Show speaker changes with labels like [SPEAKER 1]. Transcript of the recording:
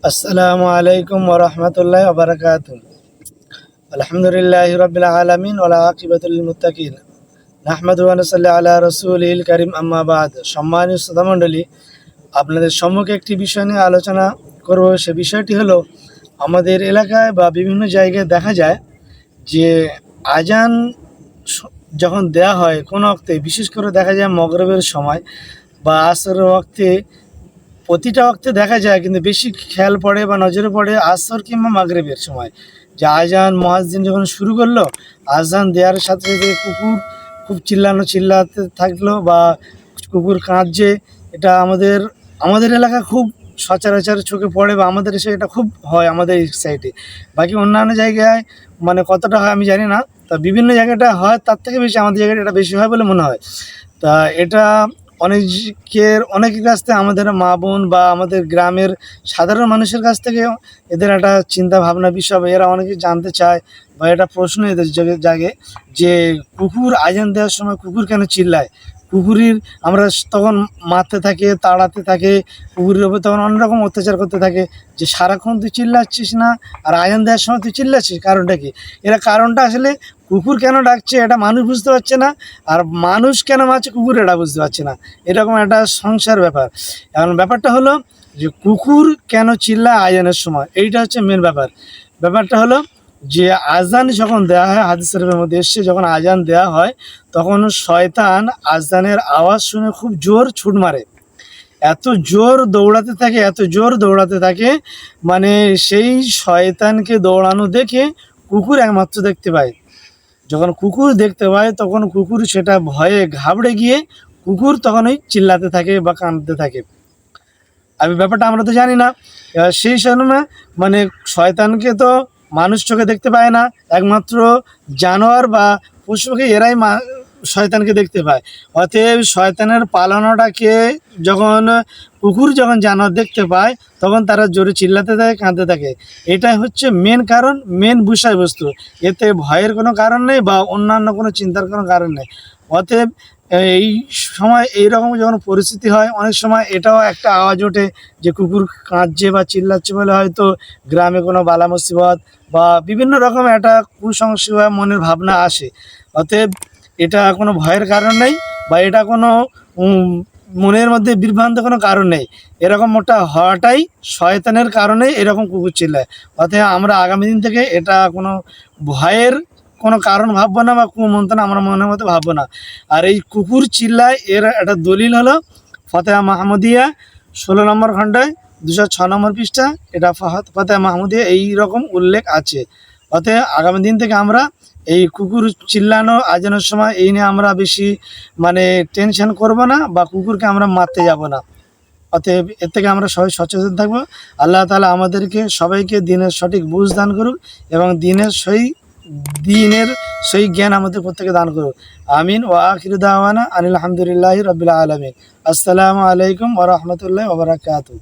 [SPEAKER 1] আসসালামু আলাইকুম ওয়া রাহমাতুল্লাহি ওয়া বারাকাতুহু। আলহামদুলিল্লাহি রাব্বিল আলামিন ওয়া লা আকিবাতুল লিল মুত্তাকিন। নাহমাদুহু ওয়া নুসাল্লি আলা রাসূলিল কারীম, আম্মা বাদ। সম্মানিত শ্রোতামণ্ডলী, আপনাদের সম্মুখে একটি বিষয় নিয়ে আলোচনা করব। সে বিষয়টি হলো, আমাদের এলাকায় বা বিভিন্ন জায়গায় দেখা যায় যে আজান যখন দেয়া হয় কোনো ওক্তে, বিশেষ করে দেখা যায় মগরিবের সময় বা আসরের ওক্তে, প্রতিটা ওক্তে দেখা যায়, কিন্তু বেশি খেয়াল পড়ে বা নজরে পড়ে আসর কিংবা মাগরিবের সময়, যে আজান মুয়াজ্জিন যখন শুরু করলো, আজান দেওয়ার সাথে সাথে কুকুর খুব চিল্লাতে থাকলো বা কুকুর কাঁদছে। এটা আমাদের আমাদের এলাকা খুব সচরাচর চোখে পড়ে, বা আমাদের এসে এটা খুব হয় আমাদের এই সাইডে। বাকি অন্যান্য জায়গায় মানে কতটা হয় আমি জানি না, তা বিভিন্ন জায়গাটা হয়, তার থেকে বেশি আমাদের জায়গাটা এটা বেশি হয় বলে মনে হয়। তা এটা অনেকের কাছ থেকে, আমাদের মা বোন বা আমাদের গ্রামের সাধারণ মানুষের কাছ থেকে এদের একটা চিন্তা ভাবনা বিষয়, বা এরা অনেকে জানতে চায় বা এটা প্রশ্ন এদের জাগে যে কুকুর আজান দেওয়ার সময় কুকুর কেন চিল্লায়। কুকুরের আমরা তখন মারতে থাকে, তাড়াতে থাকে, কুকুরের ওপর তখন অন্যরকম অত্যাচার করতে থাকে, যে সারাক্ষণ তুই চিল্লাচ্ছিস না, আর আজান দেওয়ার সময় তুই চিল্লাচ্ছিস, কারণটা কি? এরা কারণটা আসলে কুকুর কেন ডাকছে এটা মানুষ বুঝতে পারছে না, আর মানুষ কেন মারছে কুকুর এটা বুঝতে পারছে না। এরকম একটা সংসার ব্যাপার। এখন ব্যাপারটা হলো যে কুকুর কেন চিল্লায় আজানের সময়, এইটা হচ্ছে মেন ব্যাপার। ব্যাপারটা হলো যে আজান যখন দেওয়া হয়, হাদিস শরীফের মধ্যে এসছে, যখন আজান দেওয়া হয় তখন শয়তান আজানের আওয়াজ শুনে খুব জোর ছুট মারে, এত জোর দৌড়াতে থাকে, মানে সেই শয়তানকে দৌড়ানো দেখে কুকুর একমাত্র দেখতে পায়। যখন কুকুর দেখতে পায় তখন কুকুর সেটা ভয়ে ঘাবড়ে গিয়ে কুকুর তখন ওই চিল্লাতে থাকে বা কাঁদতে থাকে। আমি ব্যাপারটা আমরা তো জানি না। এবার সেই সময় মানে শয়তানকে তো মানুষ চোখে দেখতে পায় না, একমাত্র জানোয়ার বা পশু পাখি এরাই শয়তানকে দেখতে পায়। অতএব শয়তানের পালানোটাকে যখন কুকুর যখন জানোয়ার দেখতে পায়, তখন তারা জোরে চিল্লাতে থাকে, কাঁদতে থাকে। এটাই হচ্ছে মেন কারণ, মেন বিষয়বস্তু। এতে ভয়ের কোনো কারণ নেই বা অন্যান্য কোনো চিন্তার কোনো কারণ নেই। অতএব এই সময় এইরকম যখন পরিস্থিতি হয়, অনেক সময় এটাও একটা আওয়াজ ওঠে যে কুকুর কাঁদছে বা চিল্লাচ্ছে বলে হয়তো গ্রামে কোনো বালা মুসিবত বা বিভিন্ন রকম একটা কুসংস্কার বা মনের ভাবনা আসে। অতএব এটা কোনো ভয়ের কারণ নেই, বা এটা কোনো মনের মধ্যে বিভ্রান্ত কোনো কারণ নেই। এরকম ওটা হওয়াটাই শয়তানের কারণে এরকম কুকুর চিল্লায়। অতএব আমরা আগামী দিন থেকে এটা কোনো ভয়ের কোনো কারণ ভাববো না, বা কুমন্ত্রণা আমরা মনের মতো ভাববো না। আর এই কুকুর চিল্লায় এর একটা দলিল হলো ফতেহা মাহমুদিয়া 16 নম্বর খণ্ডায় 206 নম্বর পৃষ্ঠা, এটা ফতেহা মাহমুদিয়া এই রকম উল্লেখ আছে। অতএব আগামী দিন থেকে আমরা এই কুকুর চিল্লানো আজানের সময় এই নিয়ে আমরা বেশি মানে টেনশন করব না, বা কুকুরকে আমরা মারতে যাব না। অতএব এর থেকে আমরা সবাই সচেতন থাকবো। আল্লাহ তাআলা আমাদেরকে সবাইকে দিনের সঠিক বুঝ দান করুক, এবং দিনের সহি জ্ঞান আমাদের প্রত্যেকে দান করুক। আমিন। ওয়া আখিরু দাওয়ানা আনিল হামদুলিল্লাহি রাব্বিল আলামিন। আসসালামু আলাইকুম ওয়া রাহমাতুল্লাহি ওয়া বারাকাতুহু।